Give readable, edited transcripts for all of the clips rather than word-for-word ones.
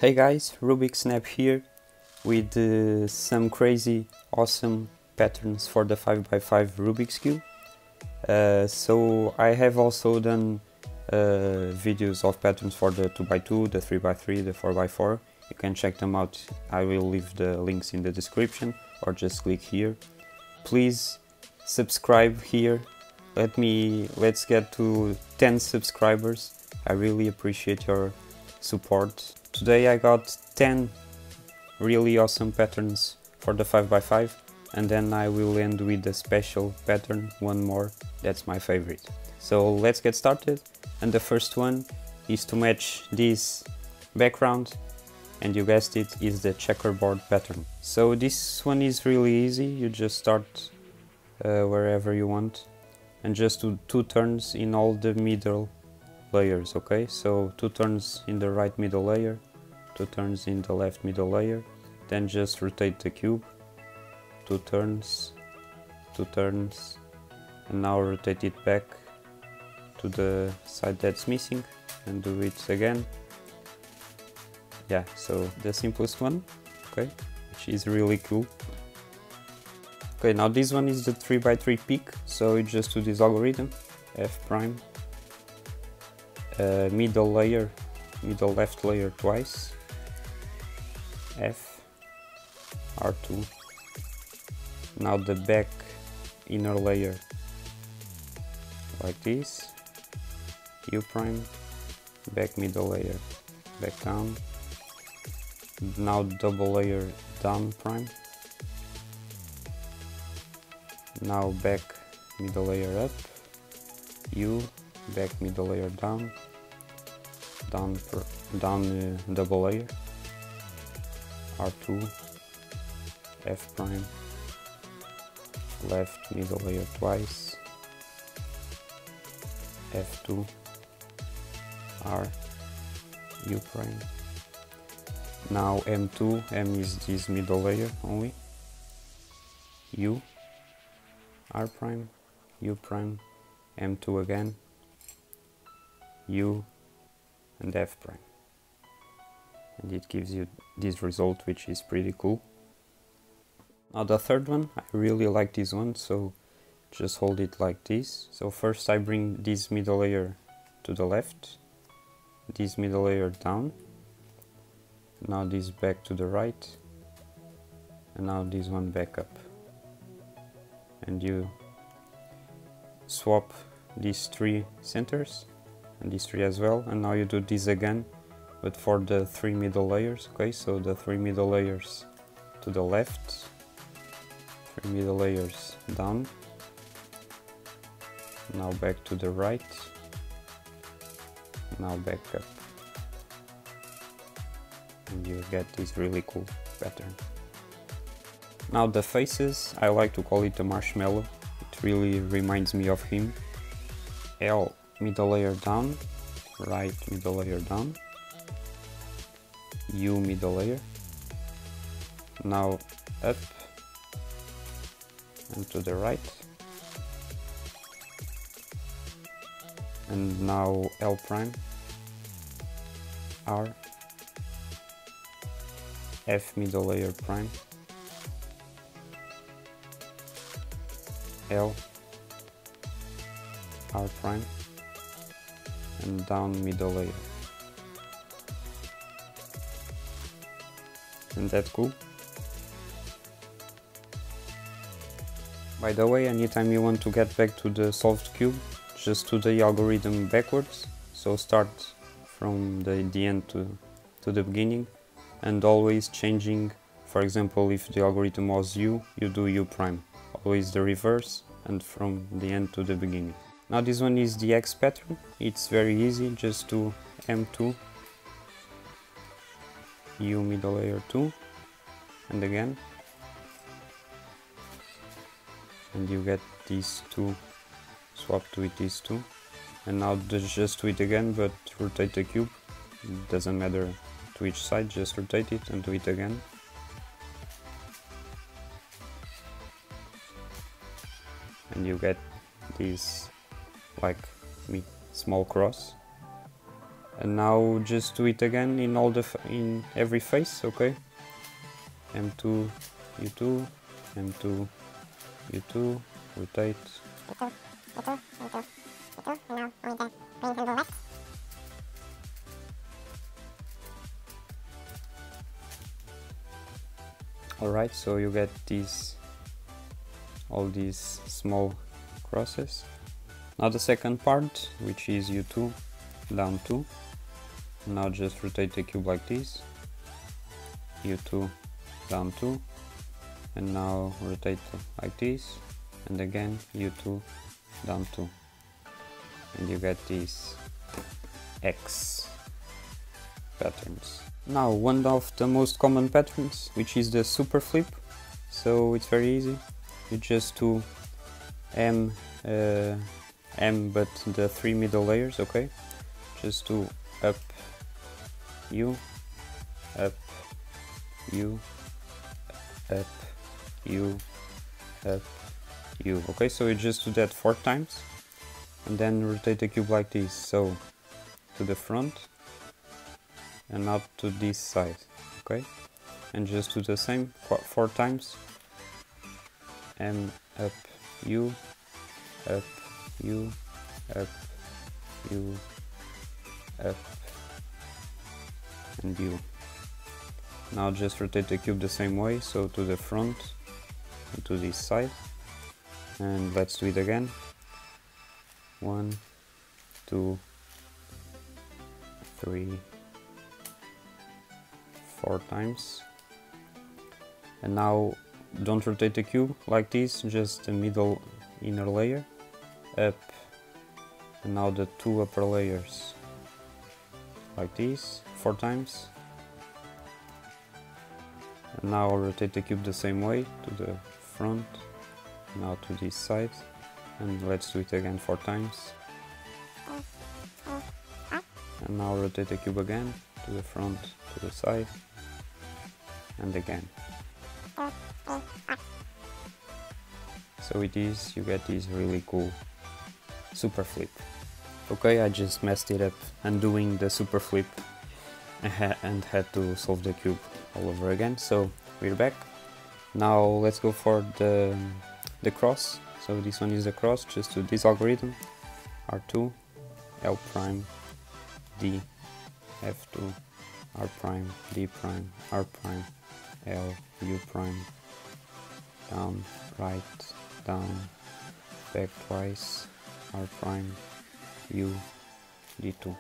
Hey guys, Rubik'Snap here with some crazy awesome patterns for the 5x5 Rubik's Cube. So I have also done videos of patterns for the 2x2, the 3x3, the 4x4. You can check them out. I will leave the links in the description or just click here. Please subscribe here. Let's get to 10 subscribers. I really appreciate your support. Today I got 10 really awesome patterns for the 5x5 and then I will end with a special pattern, one more, that's my favorite. So let's get started, and the first one is to match this background, and you guessed it, is the checkerboard pattern. So this one is really easy. You just start wherever you want and just do 2 turns in all the middle layers, okay? So 2 turns in the right middle layer, 2 turns in the left middle layer, then just rotate the cube, 2 turns, 2 turns, and now rotate it back to the side that's missing and do it again. Yeah, so the simplest one, okay, which is really cool. Okay, now this one is the 3x3 peak, so you just do this algorithm, F prime, middle layer, middle left layer twice, F, R2, now the back inner layer like this, U prime, back middle layer, back down, now double layer down prime, now back middle layer up, U, back middle layer down, down double layer, R2, F prime, left middle layer twice, F2, R, U prime, now M2, M is this middle layer only, U, R prime, U prime, M2 again, U, and F prime. And it gives you this result, which is pretty cool. Now the third one, I really like this one, so just hold it like this. So first I bring this middle layer to the left, this middle layer down, now this back to the right, and now this one back up. And you swap these 3 centers and these 3 as well, and now you do this again, but for the 3 middle layers, okay? So the 3 middle layers to the left, 3 middle layers down, now back to the right, now back up, and you get this really cool pattern. Now the faces, I like to call it a Marshmello, it really reminds me of him. L middle layer down, right middle layer down, U middle layer, now up and to the right, and now L prime, R, F middle layer prime, L, R prime, and down middle layer. Isn't that cool? By the way, anytime you want to get back to the solved cube, just do the algorithm backwards. So start from the end to the beginning, and always changing. For example, if the algorithm was U, you do U prime. Always the reverse, and from the end to the beginning. Now this one is the X pattern. It's very easy, just do M2, U middle layer 2, and again, and you get these 2 swapped with these 2, and now just do it again, but rotate the cube, it doesn't matter to which side, just rotate it and do it again. And you get this like small cross, And now just do it again in in every face, okay? M2, U2, M2, U2, rotate. Alright, so you get all these small crosses. Now the second part, which is U2, down 2. Now just rotate the cube like this. U2, down 2. And now rotate like this. And again, U2, down 2. And you get these X patterns. Now one of the most common patterns, which is the Superflip. So it's very easy. You just do M but the 3 middle layers, okay? Just do up, U, up, U, up, U, up, U. Okay, so you just do that 4 times. And then rotate the cube like this, so to the front and up to this side, okay? And just do the same 4 times. M, up, U, up, U, up, U, up, and U. Now just rotate the cube the same way, so to the front and to this side. And let's do it again. 1, 2, 3, 4 times. And now don't rotate the cube like this, just the middle inner layer, up, and now the 2 upper layers like this 4 times. And now rotate the cube the same way to the front, now to this side, and let's do it again 4 times. And now rotate the cube again to the front, to the side, and again. So with this you get this really cool super flip. Okay, I just messed it up undoing the super flip and had to solve the cube all over again. So we're back. Now let's go for the cross. So this one is the cross, just do this algorithm. R2, L prime, D, F2, R prime, D prime, R prime, L, U prime, down, right, down, back twice, R prime, U, D2.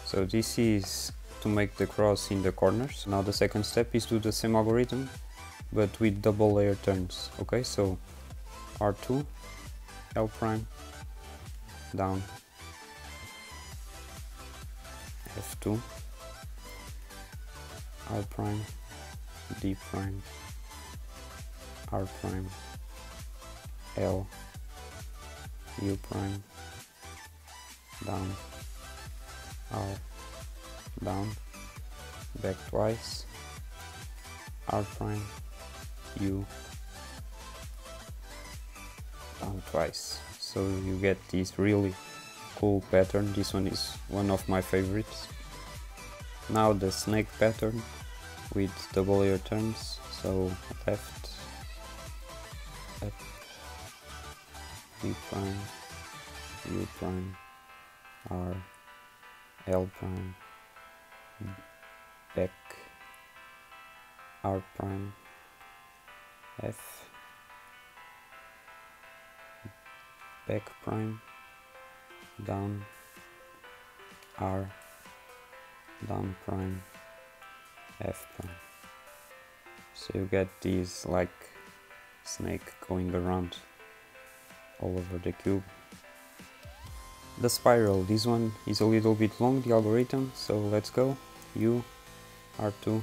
So this is to make the cross in the corners. Now the second step is to do the same algorithm but with double layer turns. Okay, so R2, L prime, down, F2, R prime, D prime, R prime, L, U prime, down, R, down, back twice, R prime, U, down twice. So you get this really cool pattern. This one is one of my favorites. Now the snake pattern with double layer turns. So left, up, D prime, U prime, R, L prime, back, R prime, F, back prime, down, R, down prime, F prime. So you get these like snake going around all over the cube. The spiral, this one is a little bit long, the algorithm, so let's go. U, R2,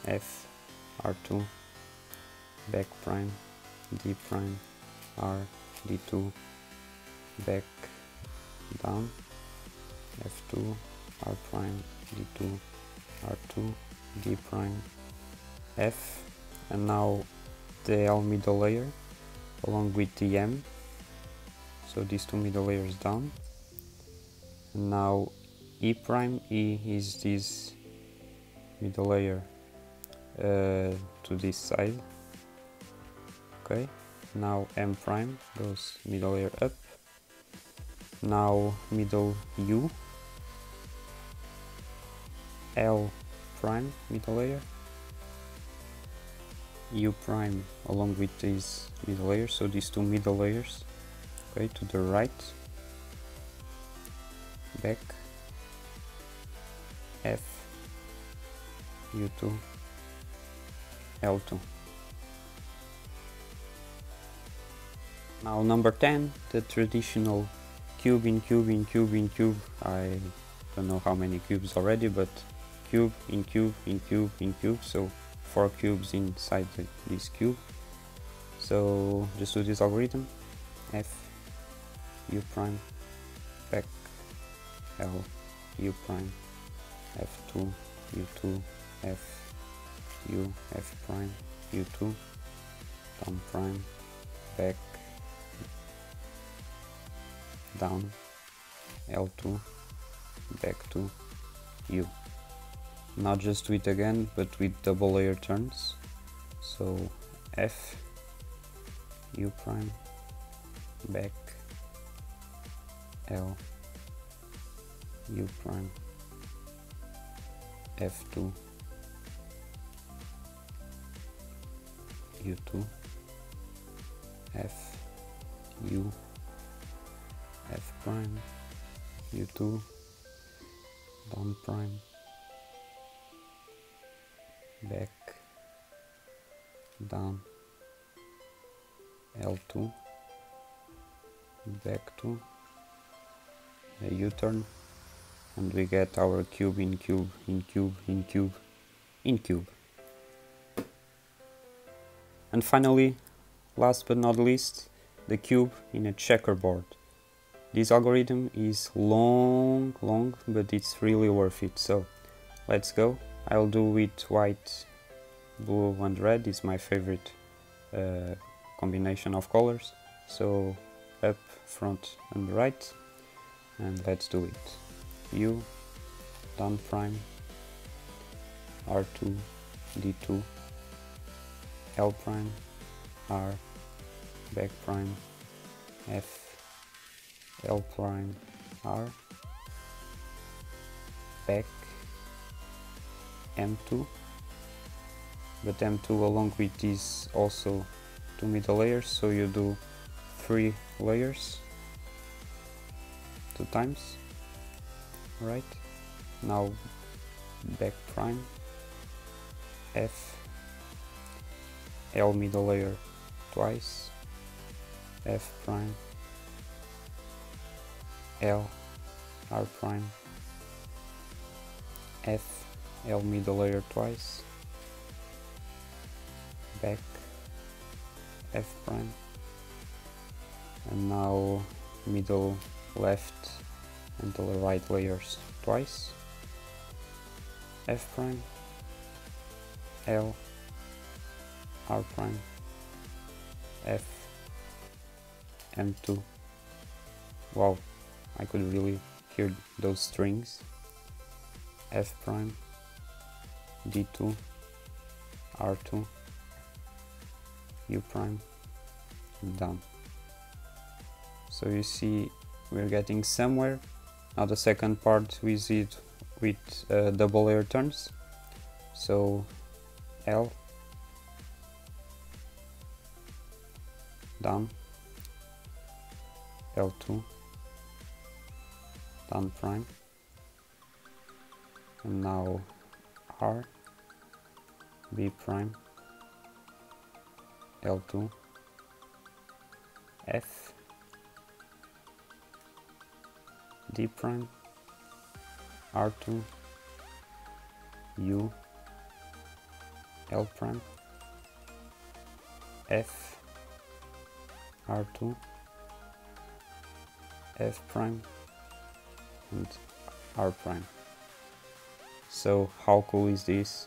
F, R2, back prime, D prime, R, D2, back, down, F2, R prime, D2, R2, D prime, F, and now the L middle layer along with the M, so these two middle layers down, and now E prime. E is this middle layer to this side. Okay, now M prime goes middle layer up. Now middle U, L prime middle layer, U prime along with these middle layers, so these two middle layers. Okay, to the right, back, F, U2, L2. Now number 10, the traditional cube in cube in cube in cube. I don't know how many cubes already, but cube in cube in cube in cube, so 4 cubes inside this cube. So just do this algorithm: F, U prime, back, L, U prime, F2, U2, F, U, F prime, U2, down prime, back, down, L2, back to U. Not just do it again, but with double layer turns. So F, U prime, back, L, U prime, F2, U2, F, U, F prime, U2, down prime, back, down, L2, back to a U-turn, and we get our cube in cube in cube in cube in cube. And finally, last but not least, the cube in a checkerboard. This algorithm is long, but it's really worth it. So let's go. I'll do with white, blue and red. It's my favorite combination of colors. So up, front and right, and let's do it. U, down prime, R2, D2, L prime, R, back prime, F, L prime, R, back, M2, but M2 along with these also 2 middle layers, so you do 3 layers 2 times. Right, now back prime, F, L middle layer twice, F prime, L, R prime, F, L middle layer twice, back, F prime, and now middle left and the right layers twice, F prime, L, R prime, F, M2. Wow, I could really hear those strings. F prime, D2, R2, U prime, and down. So you see we're getting somewhere. Now the second part we see it with double layer turns. So L, down, L2, down prime, and now R, B prime, L2, F, D prime, R2, U, L prime, F, R2, F prime, and R prime. So how cool is this?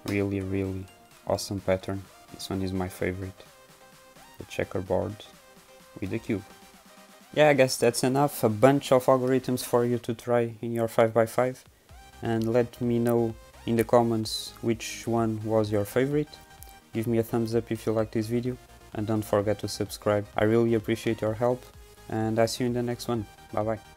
Really awesome pattern. This one is my favorite. The checkerboard with the cube. yeah, I guess that's enough. A bunch of algorithms for you to try in your 5x5, and let me know in the comments which one was your favorite. Give me a thumbs up if you like this video, and don't forget to subscribe. I really appreciate your help, and I'll see you in the next one. Bye bye.